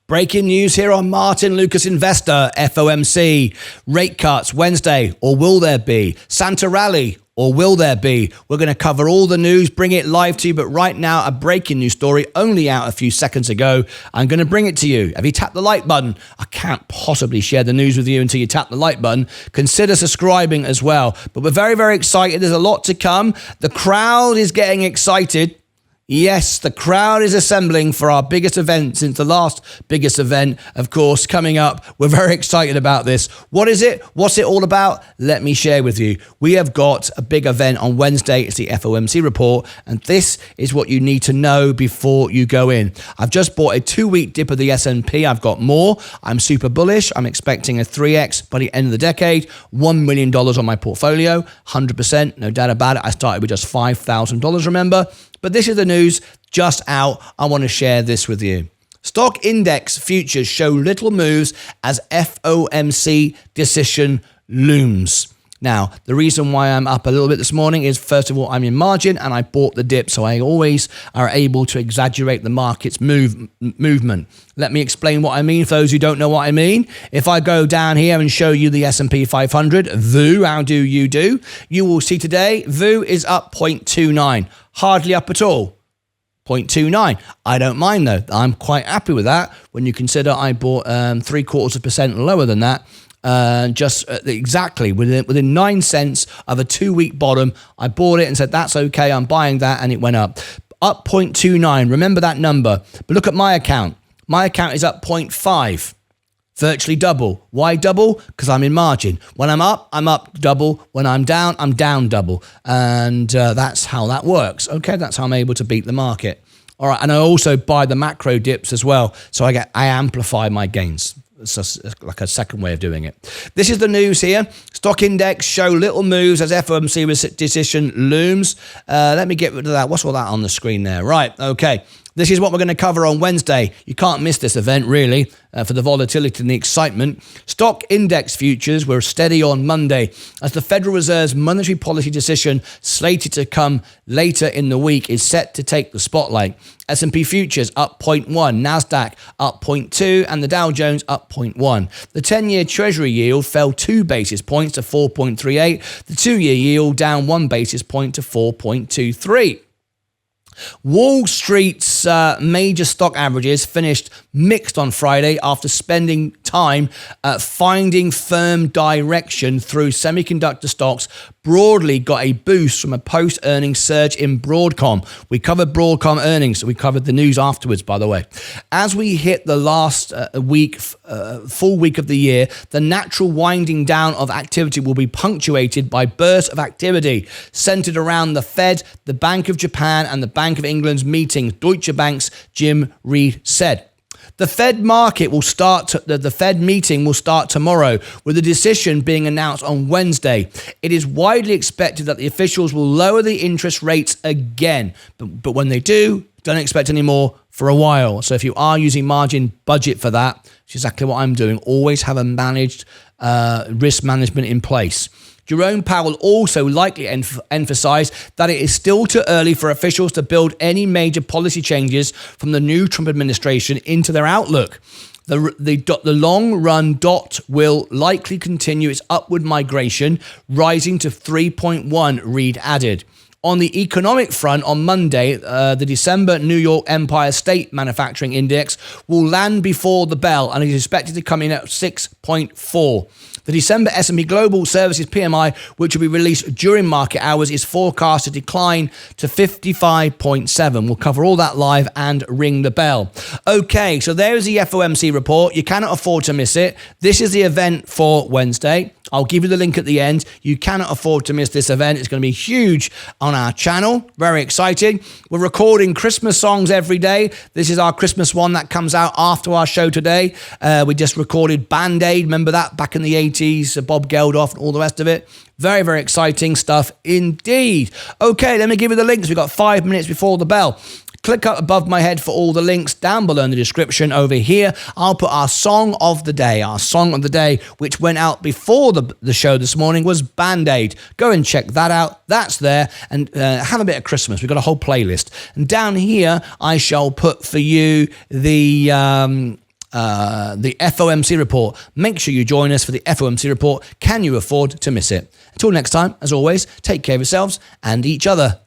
Breaking news here on Martyn Lucas Investor, FOMC, rate cuts Wednesday, or will there be? Santa rally, or will there be? We're going to cover all the news, bring it live to you, but right now, a breaking news story only out a few seconds ago. I'm going to bring it to you. Have you tapped the like button? I can't possibly share the news with you until you tap the like button. Consider subscribing as well. But we're very, very excited. There's a lot to come. The crowd is getting excited. Yes, the crowd is assembling for our biggest event since the last biggest event, of course, coming up. We're very excited about this. What is it? What's it all about? Let me share with you. We have got a big event on Wednesday. It's the FOMC report, and this is what you need to know before you go in. I've just bought a 2-week dip of the S&P. I've got more. I'm super bullish. I'm expecting a 3x by the end of the decade. $1 million on my portfolio, 100%, no doubt about it. I started with just $5,000, remember? But this is the news just out. I want to share this with you. Stock index futures show little moves as FOMC decision looms. Now, the reason why I'm up a little bit this morning is, first of all, I'm in margin and I bought the dip, so I always are able to exaggerate the market's movement. Let me explain what I mean for those who don't know what I mean. If I go down here and show you the S&P 500, VOO, how do? You will see today, VOO is up 0.29, hardly up at all. 0.29. I don't mind though. I'm quite happy with that when you consider I bought 0.75% lower than that. Exactly within 9 cents of a 2-week bottom. I bought it and said, that's okay, I'm buying that, and it went up 0.29. Remember that number. But look at my account. My account is up 0.5, virtually double. Why double? Because I'm in margin. When I'm up double. When I'm down double. And that's how that works. Okay, that's how I'm able to beat the market. All right, and I also buy the macro dips as well, so I amplify my gains. It's like a second way of doing it. This is the news here. Stock index show little moves as FOMC decision looms. Let me get rid of that. What's all that on the screen there? Right, okay. This is what we're going to cover on Wednesday. You can't miss this event, really, for the volatility and the excitement. Stock index futures were steady on Monday as the Federal Reserve's monetary policy decision, slated to come later in the week, is set to take the spotlight. S&P futures up 0.1, NASDAQ up 0.2, and the Dow Jones up 0.1. The 10-year Treasury yield fell 2 basis points to 4.38. The 2-year yield down 1 basis point to 4.23. Wall Street's major stock averages finished mixed on Friday after spending time finding firm direction through semiconductor stocks. Broadly got a boost from a post-earnings surge in Broadcom. We covered Broadcom earnings, so we covered the news afterwards, by the way. As we hit the last full week of the year, the natural winding down of activity will be punctuated by bursts of activity centered around the Fed, the Bank of Japan, and the Bank of England's meetings, Deutsche Bank's Jim Reed said. The Fed market will start. The Fed meeting will start tomorrow, with the decision being announced on Wednesday. It is widely expected that the officials will lower the interest rates again, but when they do, don't expect any more for a while. So if you are using margin, budget for that. Which is exactly what I'm doing. Always have a managed risk management in place. Jerome Powell also likely emphasized that it is still too early for officials to build any major policy changes from the new Trump administration into their outlook. The long-run dot will likely continue its upward migration, rising to 3.1, Reed added. On the economic front, on Monday, the December New York Empire State Manufacturing Index will land before the bell and is expected to come in at 6.4. The December S&P Global Services PMI, which will be released during market hours, is forecast to decline to 55.7. We'll cover all that live and ring the bell. Okay, so there's the FOMC report. You cannot afford to miss it. This is the event for Wednesday. I'll give you the link at the end. You cannot afford to miss this event. It's going to be huge on our channel. Very exciting. We're recording Christmas songs every day. This is our Christmas one that comes out after our show today. We just recorded Band-Aid. Remember that back in the 80s, Bob Geldof and all the rest of it. Very, very exciting stuff indeed. Okay, let me give you the links. We've got 5 minutes before the bell. Click up above my head for all the links down below in the description. Over here, I'll put our song of the day. Our song of the day, which went out before the show this morning, was Band-Aid. Go and check that out. That's there. And have a bit of Christmas. We've got a whole playlist. And down here, I shall put for you the the FOMC report. Make sure you join us for the FOMC report. Can you afford to miss it? Until next time, as always, take care of yourselves and each other.